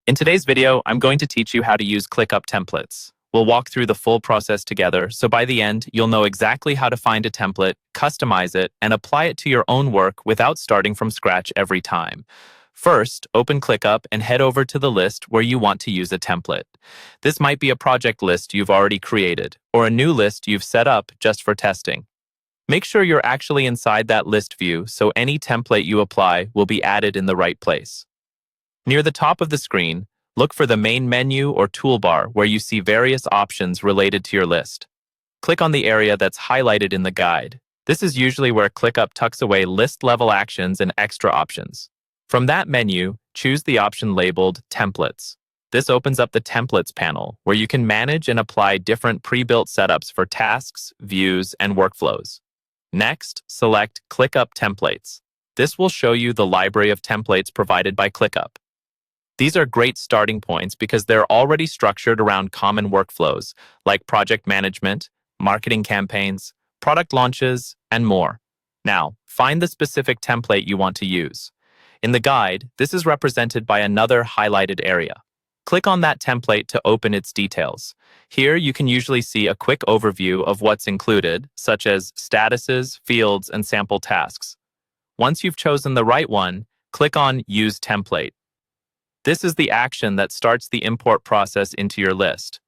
In today's video, I'm going to teach you how to use ClickUp templates. We'll walk through the full process together, so by the end, you'll know exactly how to find a template, customize it, and apply it to your own work without starting from scratch every time. First, open ClickUp and head over to the list where you want to use a template. This might be a project list you've already created, or a new list you've set up just for testing. Make sure you're actually inside that list view so any template you apply will be added in the right place. Near the top of the screen, look for the main menu or toolbar where you see various options related to your list. Click on the area that's highlighted in the guide. This is usually where ClickUp tucks away list-level actions and extra options. From that menu, choose the option labeled Templates. This opens up the Templates panel, where you can manage and apply different pre-built setups for tasks, views, and workflows. Next, select ClickUp Templates. This will show you the library of templates provided by ClickUp. These are great starting points because they're already structured around common workflows like project management, marketing campaigns, product launches, and more. Now, find the specific template you want to use. In the guide, this is represented by another highlighted area. Click on that template to open its details. Here, you can usually see a quick overview of what's included, such as statuses, fields, and sample tasks. Once you've chosen the right one, click on Use Template. This is the action that starts the import process into your list.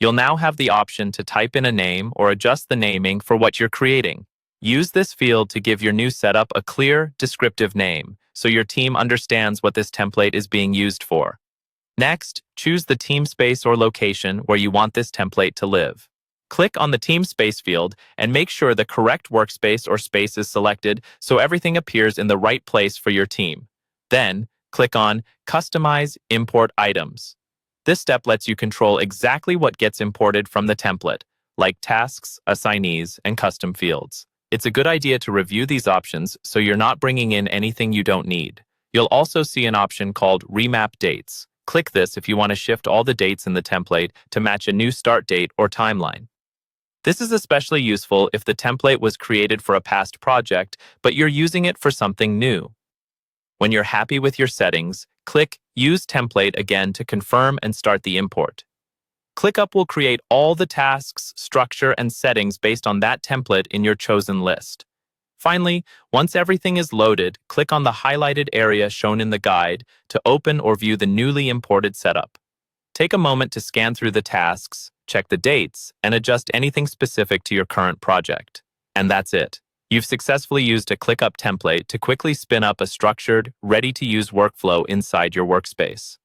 You'll now have the option to type in a name or adjust the naming for what you're creating. Use this field to give your new setup a clear, descriptive name, so your team understands what this template is being used for. Next, choose the team space or location where you want this template to live. Click on the Team Space field and make sure the correct workspace or space is selected so everything appears in the right place for your team. Then, click on Customize Import Items. This step lets you control exactly what gets imported from the template, like tasks, assignees, and custom fields. It's a good idea to review these options so you're not bringing in anything you don't need. You'll also see an option called Remap Dates. Click this if you want to shift all the dates in the template to match a new start date or timeline. This is especially useful if the template was created for a past project, but you're using it for something new. When you're happy with your settings, click Use Template again to confirm and start the import. ClickUp will create all the tasks, structure, and settings based on that template in your chosen list. Finally, once everything is loaded, click on the highlighted area shown in the guide to open or view the newly imported setup. Take a moment to scan through the tasks, check the dates, and adjust anything specific to your current project. And that's it. You've successfully used a ClickUp template to quickly spin up a structured, ready-to-use workflow inside your workspace.